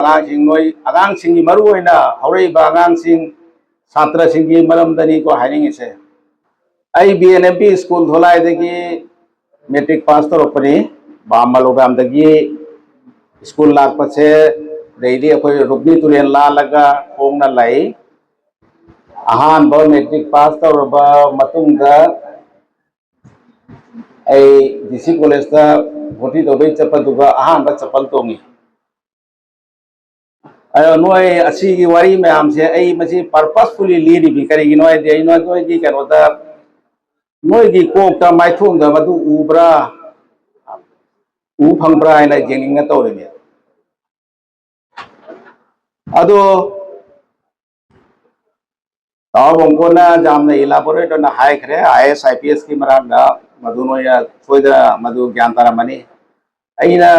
अगांसिंगी मरुओइना हौरैबा अगांसिंग छात्रसिंगी मरमदनी को हाइनिंगिसे आई बीएनएमपी स्कूल धोलाइदगी मैट्रिक पास तौरपनी बामलोगामदगी स्कूल लापसे देदी अखोय रुबनी तुरेन लालगा खोंगना लाई अहान ब मैट्रिक पास तौरबा मतुंगा आई डीसी कॉलेज दा भोटी दोबै चपदुगा अहान बा चपल तोंगी नोय असी वारी मैम से आई मसी पर्पसफुली लीरी भी करेगी नोय दे नोय की कनोदा नोय की कोकता माइथोंग दा मदु उब्रा उ फंगब्रा आइना जेनिंग तौरिने अदो तावंकोना जामना इलाबोरेट ना हाइखरे आईएएस आईपीएस की मरांगा मदु नोय सोइदा मदु ज्ञान तारामनी अइना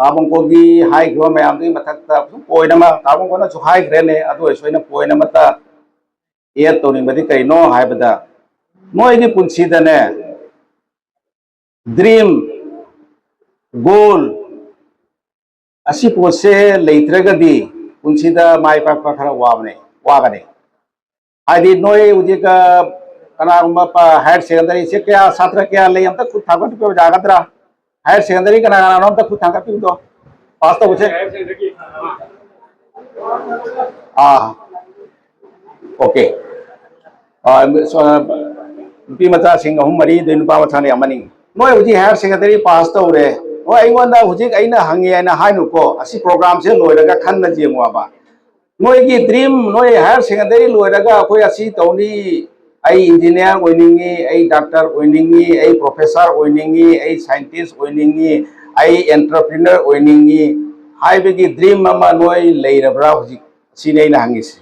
ताबंको की हाई ग्रो मैम की मथक पोइनमा ताबंको ना हाई ग्रेने अदो सोइना पोइनमता ए तोनी बदी कइनो हाइबदा नोय की पुंसीदने ड्रीम गोल असी पोसे लेत्रगदी पुंसीदा माय पाक खरा वाबने वागने आदि नोय उजिका कनागुम्बा हायर सेकेंडरी से क्या छात्र क्या ले हम तक खुद थागत पे जागतरा हायर सेकेंडरी का नाम तक खुद थागत पे तो पास तो कुछ ओके नुपी मचा सिंह अहुम मरी दे नुपा मचाने अमनी नोय हुजी हायर सेकेंडरी पास तो रे नोय आइगोंदा हुजी आइना हंगे आइना हाइनुको असि प्रोग्राम से लोइरगा खन्ना जेमुआबा नोय की ड्रीम नोय हायर सेकेंडरी लोइरगा अखोय असि तौनी आई इंजीनियर ओइनिंगी आई डॉक्टर ओइनिंगी आई प्रोफेसर ओइनिंगी आई साइंटिस्ट ओइनिंगी आई एंटरप्रेन्योर ओइनिंगी हाइबगी ड्रीम अमा नोय लेरब्रा हुजी सिनै ना हंगिसि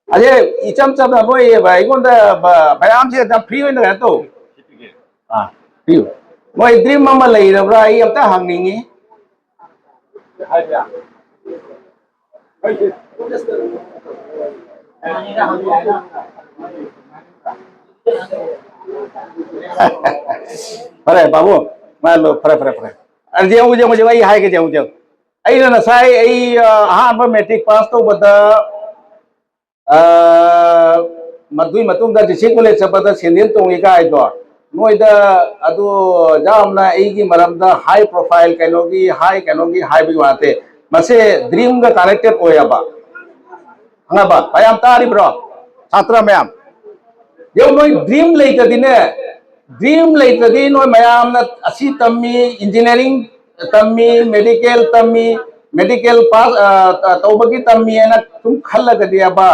अजे इचम चम नोय बाइगोंदा बयाम से द फ्री होइना तो फ्री नोय ड्रीम अमा लेरब्रा आई अमता हंगिंगी फरे बाबू मैं लो फरे फरे फरे अरे मुझे वही हाई के जेऊ आई ना साई आई हाँ पर मैट्रिक पास तो बता मधुई मतुंग दा डिस्ट्रिक्ट कॉलेज चपदा सेंडियल तोंगी का आई दो नोइदा अदो जामना आई की मरमदा हाई प्रोफाइल कैनोगी हाई बिवाते मसे ड्रीम का कनेक्टेड होयाबा हंगाबा पायाम तारी ब्रो छात्र मैम यो नोय ड्रीम लेतदिने ड्रीम लेतदी नोय मैम ना असि तम्मी इंजीनियरिंग तम्मी मेडिकल पास तौबगी तम्मी ना तुम खल्लगदियाबा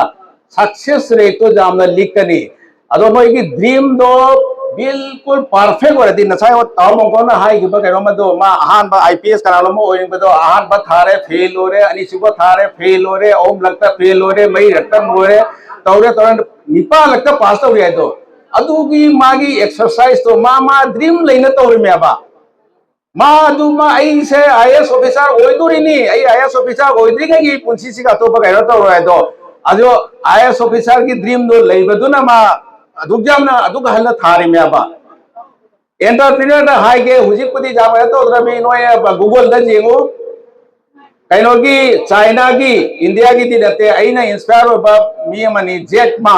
सक्सेस रेट तो जामना लिखनी अदो नोय की ड्रीम दो बिल्कुल परफेक्ट ओरदी नसाय ओ तावंको ना हाई गिबा कैरो मदो मा अहान बा आईपीएस करालो मो ओइन बदो अहान बा थारे फेल होरे अनि सुबह थारे फेल होरे ओम लगता फेल होरे मई रक्तम होरे तौरे तौरन निपा लगता पास तो रिया तो अदुगी मागी एक्सरसाइज तो मा ड्रीम लेना तो मेबा मा अदु मा आई से आईएएस ऑफिसर ओइदुरिनी आई आईएएस ऑफिसर ओइद्रिगे की पुंसी सिगा तो बा कैरो तो रोय दो अदो आईएएस ऑफिसर की ड्रीम दो लेबदुना मा अदुगजामना अदुगा हल्ला थारे मेबा एंटरप्रेन्योर दा हाई के हुजिपुदी जाबा तो द्रबी नोय गूगल दा जेंगो कैनो की चाइना की इंडिया की दिनते आइना इंस्पायर होबा मी मनी जेट मा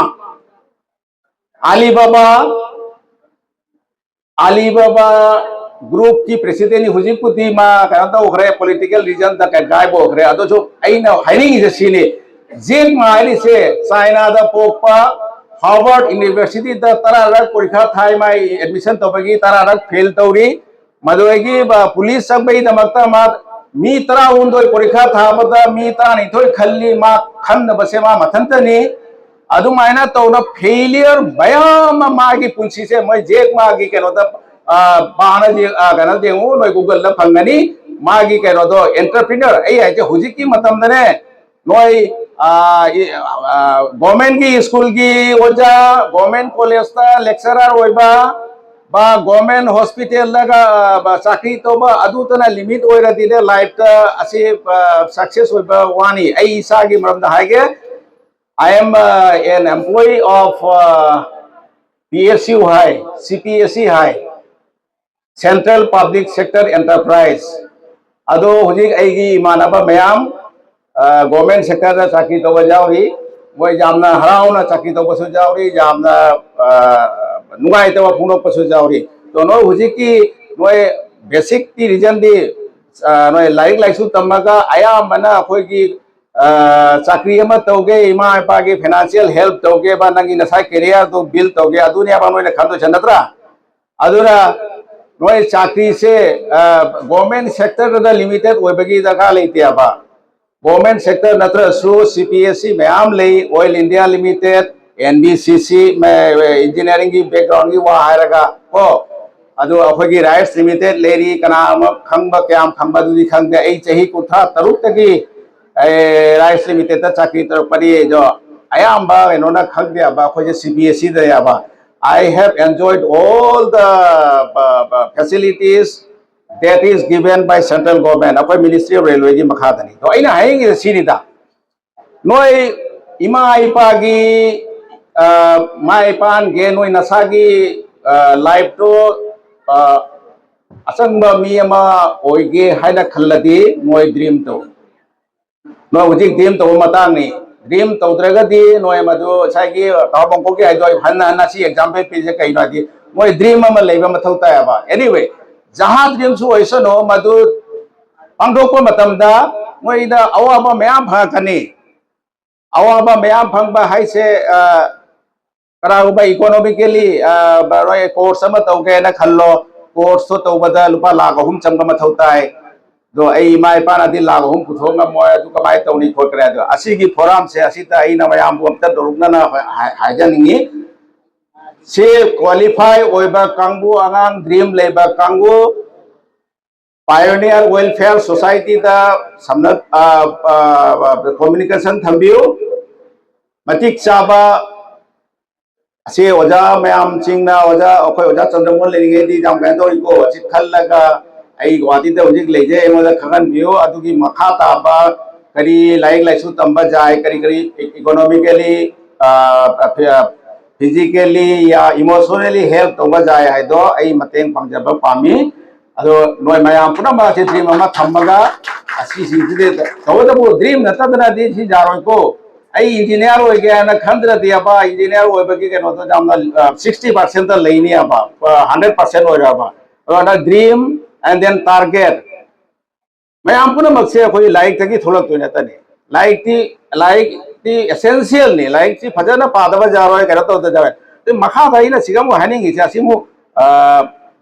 अलीबाबा ग्रुप की प्रेसिडेंट हुजिपुदी मा कैनो तो ओखरे पॉलिटिकल रीजन दा का गायब ओखरे अदो जो आइना हाइनिंग इज सीने जेट मा आइली से चाइना दा पोपा हार्वर्ड यूनिवर्सिटी दा तरारक परीक्षा थाई माई एडमिशन तबगी तरारक फेल तौरी मदुगी पुलिस सबई दमकता मा मी तरा उन्दोय परीक्षा थाबदा मी तरा निथोय खल्ली मा खन्न बसे मा मथंतनी अदुमायना तौना फेलियर बयाम मागी पुंसी से मै जेक मागी केनो दा बाना जे गना देउ मै गूगल दा फंगनी मागी केनो दो एंटरप्रेन्योर ए आइजे हुजिकी मतम दने नोय गवर्नमेंट की स्कूल की ओजा गवर्नमेंट कॉलेज ता लेक्चरर होइबा बा गवर्नमेंट हॉस्पिटल लगा चाकरी तो बा अदु तना लिमिट ओइरा दिले लाइफ ता असे सक्सेस होइबा वानी आई इसा की मरम दा हाइगे I am an employee of PSU हाई CPSE हाई सेंट्रल पब्लिक सेक्टर एंटरप्राइज अदो हुजिक एगी इमानबा मयाम गवर्नमेंट सेक्टर चाकरी तब जाऊरी मोय जामना हराउना चाकरी तब जाऊरी जामना नुगाइतब फोंदोकपसु जाऊरी तो नो हुजिकी मोय बेसिक की रीजन दी नोय लाइक लाइसु तमगा अयामना अखोयगी चाकरी अमा तौगे इमा इपागी फाइनेंशियल हेल्प तौगे बा नंगी नसाई करियर तो बिल्ड तौगे अदुनी अबा नोय खंदो छनत्रा अदुरा नोय चाकरी से गवर्नमेंट सेक्टर दा लिमिटेड ओइबगी दरकार लेते अबा गवर्नमेंट सेक्टर नत्रसु सीपीएससी मैम ले ऑयल इंडिया लिमिटेड एनबीसीसी में इंजीनियरिंग की बैकग्राउंड की वहाँ हायरगा को अदो अखोगी राइट्स लिमिटेड लेरी कना खंग क्या खंग दुदी खंग ए चही कुथा तरुक तकी राइट्स लिमिटेड चाकरी तरफ पड़ी जो अयाम्बा एनोना खंग दे अबा अखोजे सीपीएससी दे अबा I have enjoyed all the facilities that is given by central government. Apoy Ministry of Railway की मखादनी तो इन्हें हाइंगे सीनी था नोई इमा इपागी माय पान गे नोई नसागी लाइफ तो असंग मियमा ओइगे हाइना खल्लदी नोई ड्रीम तो नोई उजिक ड्रीम तो मतांगनी ड्रीम तौद्रगदी नोय मधु साइगी ताबंको के आइदो हन्ना हन्ना सी एग्जांपल पीजे कई नादी मोय ड्रीम अमा लेबा मथौ तायबा एनीवे जहां ड्रीम सु ओइसनो मधु अंगोको मतमदा मोय दा अवाबा मयाम फकनी अवाबा मयाम फंगबा हाइसे कराउबा इकोनॉमिकली रोय कोर्स अमा तौगे ना खल्लो कोर्स तो तौबदा लुपा लाख अहुम चंगा मथौ ताय दो आई माय पाना दी लाग हम पुथोंगा मोय दु कमाय तौनी खोकरे दो असिगी फोरम से असिता आई ना मयाम बुमता दोरुगना ना हाइजनिंगी से क्वालिफाई ओइबा कांगबु आंगांग ड्रीम लेबा कांगबु पायोनियर वेलफेयर सोसाइटी दा समना कम्युनिकेशन थंबियो मतिक चाबा से ओजा मयाम चिंगना ओजा अखोय ओजा चंद्रमोहन लेनिगे दी जाम गैंदो इको अचि खल्लगा आई गुवाहाटी ते हुजिक लेजे एमोदा खगन बियो अदुगी मखा ताबा करी लाइक लाइसु तंबा जाय करी करी इकोनॉमिकली फिजिकली या इमोशनली हेल्प तंबा जाय है दो आई मतेंग पंगजबा पामी अदो नोय मयाम पुना मा से ड्रीम अमा थमगा असि सिदे तवदबो ड्रीम नतदना दी सी जारोय को आई इंजीनियर हो गया ना खंद्र दियाबा इंजीनियर हो बगी के नो तो जामना 60% लेनी अबा 100% हो जाबा अदो ड्रीम and then target मैं आपको ना मक्से कोई लाइक तक ही थोड़ा तो नहीं तने लाइक ती एसेंशियल नहीं लाइक ती फजा ना पादवा जा रहा है कहता तो होता जा रहा है तो मखा था ही ना सिगम वो है नहीं किसी ऐसी मु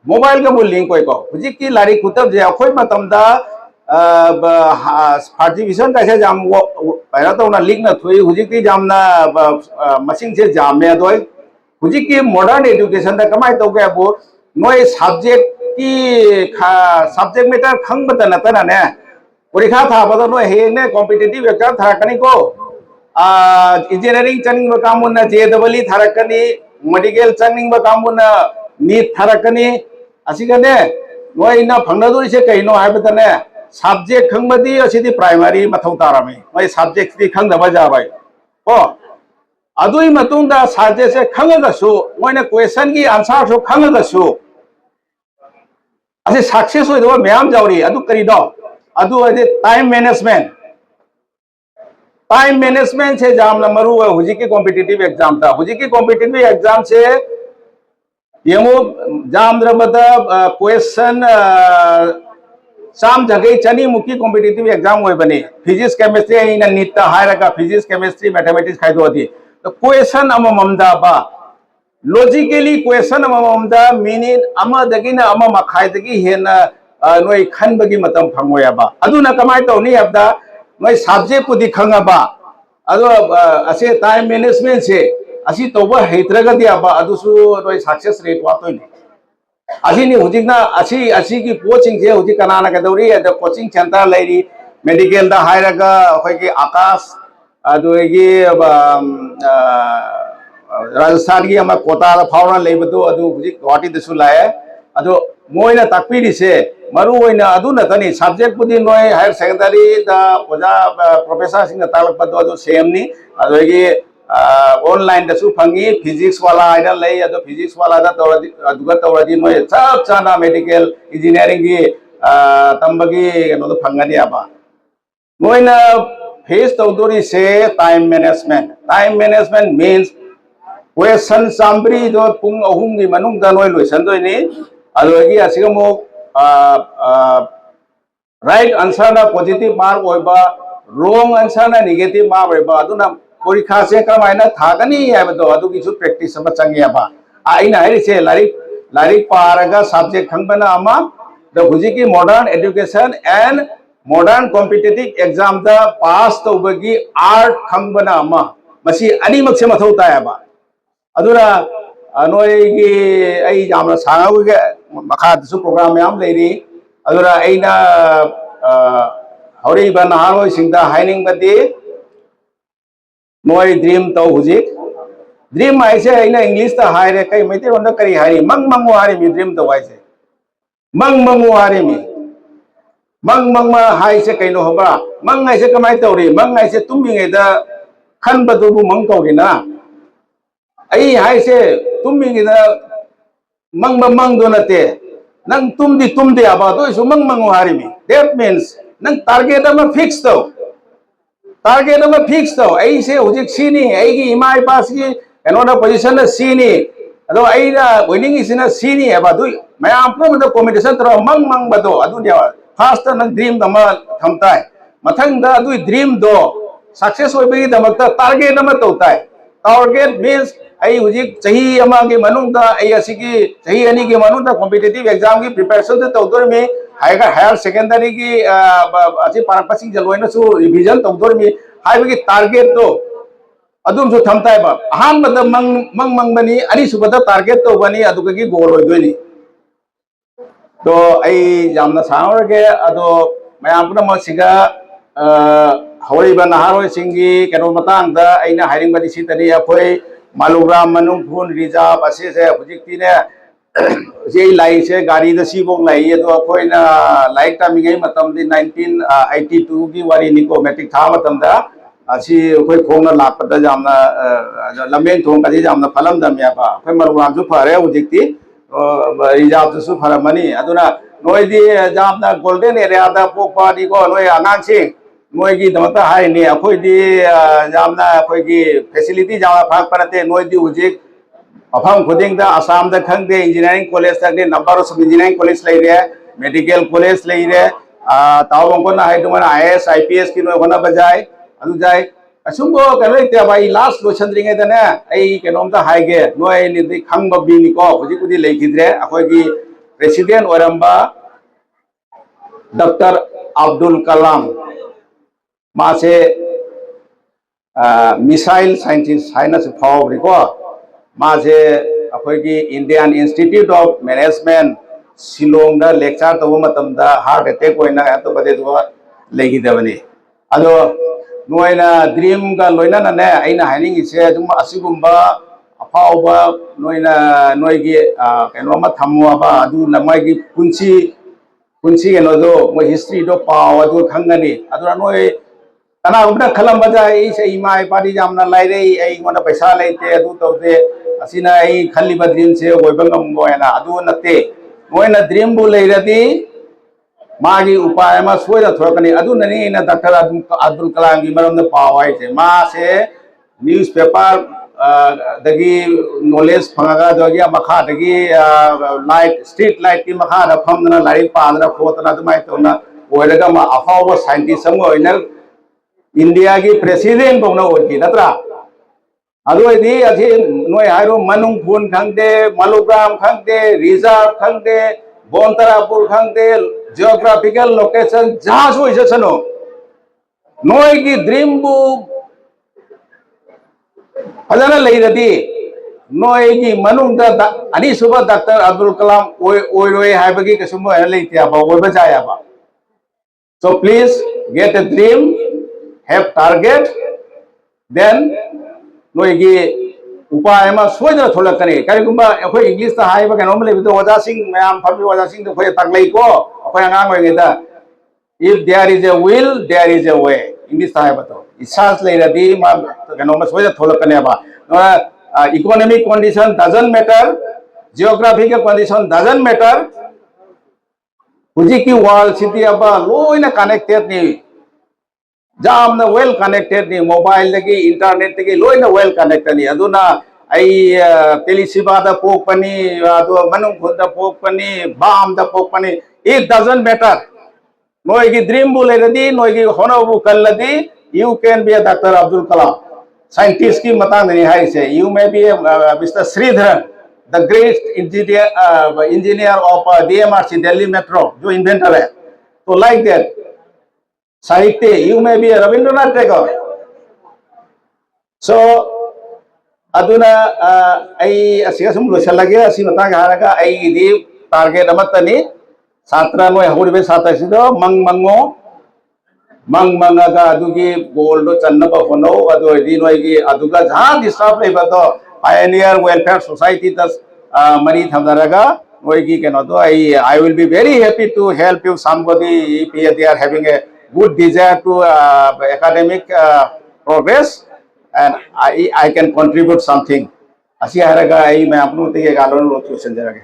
मोबाइल का मूल लिंक कोई को मुझे की लारी कुतब जे कोई मतम दा पार्टिसिपेशन कैसे जाम वो पहला तो उन्हें लिंक ना थोड़ी मुझे की जामना मशीन से जाम में तो मुझे की मॉडर्न एजुकेशन दा कमाई तो क्या वो नोए सब्जेक्ट की सब्जेक्ट मैटर खंगबत नतना ने परीक्षा था बदो नो हे ने कॉम्पिटिटिव एग्जाम थारकनी को इंजीनियरिंग चनिंग बकामुना जेडबली थारकनी मेडिकल चनिंग बकामुना नीट थारकनी असिगने नो इना फंगनदुरी से कहिनो हायबतने सब्जेक्ट खंगबदी असिदि प्राइमरी मथौ तारामे नो सब्जेक्ट दी खंगदबा जाबाय को अदुई मतुंदा सब्जेक्ट से खंगगसु मोइने क्वेश्चन की आंसर सु खंगगसु असे सक्सेस होइदो मैम जावरी अदु करिदो अदु अजे टाइम मैनेजमेंट से जामना मरु हुजी के कॉम्पिटिटिव एग्जाम था हुजी के कॉम्पिटिटिव एग्जाम से येमो जामद्रबदा क्वेश्चन साम जगह चनी मुखी कॉम्पिटिटिव एग्जाम होय बने फिजिक्स केमिस्ट्री इन नीट हायरगा फिजिक्स केमिस्ट्री मैथमेटिक्स खाइदो थी तो क्वेश्चन अमममदा बा लॉजिकली क्वेश्चन अमममदा मिनिट अमदगिना अम मखाइदगी हेना नोय खनबगी मतम फंगोयाबा अदुना कमाय तौनी हबदा नोय सब्जेक्ट पुदी खंगाबा अदो असे टाइम मैनेजमेंट से असी तोबा हेत्रगदी अबा अदुसु नोय सक्सेस रेट वातोनी असीनी हुजिकना असी की कोचिंग से हुजिक कनाना कदौरी अद कोचिंग सेंटर लेरी मेडिकल दा हायरगा अखोयगी आकाश अदुगी राजस्थान की अमा कोटा फावना लेबदो अदु हुजिक गुवाहाटी दसु लाए अदो मोइना ताकपीरी से मरु ओइना अदु नतनी सब्जेक्ट पुदी नोय हायर सेकेंडरी दा ओजा प्रोफेसर सिंह तालक पदो अदु सेमनी अदुगी ऑनलाइन दसु फंगी फिजिक्स वाला आइना लई अदो फिजिक्स वाला दा तौरदी अदुगा तौरदी नोय सब चाना मेडिकल इंजीनियरिंग की तंबगी नो फंगनी आबा नोयना फेस तौदोरी से time management means question Chamari दो पुंग अहुम की मनुंग दा नोय लोइसन दोइनी अदोगी असिगमो राइट आंसर ना पॉजिटिव मार्क होइबा रॉन्ग आंसर ना नेगेटिव मार्क होइबा अदुना परीक्षा से क्रमायना थागनी हैबदो अदुगिसु प्रैक्टिस अमा चंगियाबा आइना हाइरिसे लारिक पारगा सब्जेक्ट खंगबना अमा द हुजिकी modern education and modern competitive exam दा पास तौबगी आर्ट खंगबना अमा मसी अनिमक से मथौ तायबा अदुना नोयगी आई जामना सांगावगे मखादसु प्रोग्राम याम लेरी अदुना आइना हौरीबा नहारोय सिंगदा हाइनिंगबदी नोय ड्रीम तौ हुजिक ड्रीम आइसे आइना इंग्लिश ता हाइरे कई मैते रोंदा करी हाइरी मंग मंगो हारी मी ड्रीम तौ आइसे मंग मंगो हारी मी मंग मंग मा हाइसे कइनो होबा मंग आइसे कमाय तौरी मंग आइसे तुमिङेदा खनबदुबु मंग कौगिना आई हाइसे तुमिङेदा मंग मंग दो नते नंग तुमदे आबा तो इस मंग मंगो हारी मी दैट मीन्स नंग टारगेट अमा फिक्स तो टारगेट अमा फिक्स तो ऐसे हुजिक सीनी ऐगी इमा इपास की कनोना पोजीशन सीनी अदो आइना विनिंग इसिना सीनी एबा दु मयाम पुम द कॉम्पिटिशन तरो मंग मंग बदो अदु ने फर्स्ट नंग ड्रीम दमा थमताय मथंग दा दु ड्रीम दो सक्सेस होइबगी दमकता टारगेट अमा तौताय टारगेट मीन्स आई हुजिक चही अमा के मनुंग दा आई असिकी चही अनि के मनुंग दा कॉम्पिटिटिव एग्जाम की प्रिपरेशन दे तौदर में हायर सेकेंडरी की अच्छी पारपसिंग जलवाइन सु रिवीजन तौदर में हाइबगी टारगेट तो अदुम सु थमताय बा अहान बद मंग मंग बनी अनि सुबद टारगेट तो बनी अदुगी गोल होइदोनी तो आई जामना सावरगे अदो मयाम पुना मसिगा हौरीबा नहारोय सिंगी केनो मतंग दा आइना हाइरिंग बदी सितनी अखोय मालुग्राम मनुंग फुन रिजर्व असे से हुजिकतिने जे लाई से गाड़ी द सिबोंग लाई तो अखोयना लाइक टामिंगै मतम दि 1982 की वारी निको मैट्रिक था मतम दा असी अखोय खोंगना लापदा जामना लमें थोंग कदि जामना फलम दमियाबा अखोय मालुग्राम जु फरे हुजिकति रिजर्व सु फरमनी अदुना नोयदि जामना गोल्डन एरिया दा पोकपा दिको नोय आंगांगसि नोयगी दमता हाइनि अखोयदि जामना अखोयगी फैसिलिटी जामा फाक परते नोयदि हुजिक अफाम खुदिंग आसाम खंगे इंजीनियरिंग कॉलेज तक नंबर ऑफ इंजीनियरिंग कॉलेज लेरे मेडिकल कॉलेज लेरे तावंगना हाइदुमन आईएएस आईपीएस की नोय होना बजाय अदु जाय असुंगो कने भाई लास्ट लोचंद्रिंगे दने आई केनोमता हाइगे नोय निदि खंग बबिनी को हुजिकुदि लेखिद्रे अखोयगी प्रेसिडेंट ओरंबा डॉक्टर अब्दुल कलाम मासे मिसाइल साइंटिस्ट हाइना से फावरिको मासे अखोयगी Indian institute of management Shillong दा लेक्चर तब मतमदा हार्ट अटैक होइना तो बदे दुआ लेगिदबनी अदो नोयना ड्रीम का लोइना ने आइना हाइनिंग इसे जुम असिगुम्बा अफावबा नोयना नोयगी केनोमा थमुआबा अदु नमायगी कुंची केनो दो मो हिस्ट्री दो पाव अदु खंगनी अदु नोय तना उबना खलम बजाय इसे इमा इपादी जामना लाइरे आई गोना पैसा लेते अदु तौते असिना आई खल्ली ड्रीम से होइबंगम गोयना अदु नते मोयना ड्रीम बु लेरदी मागी उपाय मा सोयदा थोरकनी अदु ननी ना डॉक्टर अब्दुल कलाम की मरम पावाई से मा से न्यूज़पेपर दगी नॉलेज फंगा दगी मखा दगी लाइट स्ट्रीट लाइट की मखा द फमना लाइट पादना फोतना दुमाय तोना ओइरगा मा अफाव साइंटिस्ट सम ओइना इंडिया की प्रेसिडेंट बोना ओइकी नत्रा अदुइदी अथि नोय हाइरो मनुंग फुन खंगदे मालुग्राम खंगदे रिजर्व खंगदे बोंतरापुर खंगदे जियोग्राफिकल लोकेशन जहां सो इसे सनो नोय की ड्रीम बु फजना लेरदी नोय की मनुंग दा अनि सुबह डॉक्टर अब्दुल कलाम ओय रोय हाइबगी कसुम लेतिया बा ओय बजाया बा so please get a dream have target then नोयगी उपाय मा सोयदा थोलकनी करिगुंबा अखोय इंग्लिश ता हाइबा केनोम लेबितो वजा सिंह मयाम फबी वजा सिंह तो खोय ताकलै को अखोय आंगांग होयगेदा if there is a will there is a way English था बतो इसास ले रदी मा कनो मा सोया थोलकने बा economic condition doesn't matter geographical condition doesn't matter हुजी की वर्ल्ड सिटी अब लोइना कनेक्टेड नि जामना वेल कनेक्टेड नि मोबाइल लगी इंटरनेट लगी लोइना वेल कनेक्टेड नि अदुना आई टेलीसिबा दा पोकपनी अदो मनु खुदा पोकपनी बाम दा पोकपनी इट डजंट मैटर नोई की ड्रीम बु लेरदी नोई की होनो बु कल्लदी you can be a doctor Abdul Kalam scientist की मतंग नहीं है इसे you may be mister Sreedharan the great engineer of DMRC Delhi metro जो इन्वेंटर है तो लाइक दैट साहित्य you may be Rabindranath Tagore so अदुना आई असिगा सुम लोसलगे असि मतंग हारगा आई दी टारगेट अमतनी छात्र नोय हौरिबे छात्र सिदो मंग मंगो मंग मंगागा अदुगी गोल दो चन्नब होनो अदुगी नोयगी अदुगा जहां डिस्टर्ब लेबतो पायनियर वेलफेयर सोसाइटी दस मनी थमदरगा नोयगी केनो तो I will be very happy to help you somebody if they are having a good desire to academic progress and I can contribute something. Asi haraga ai मैं अपनो ते गालोन लोग question Jarange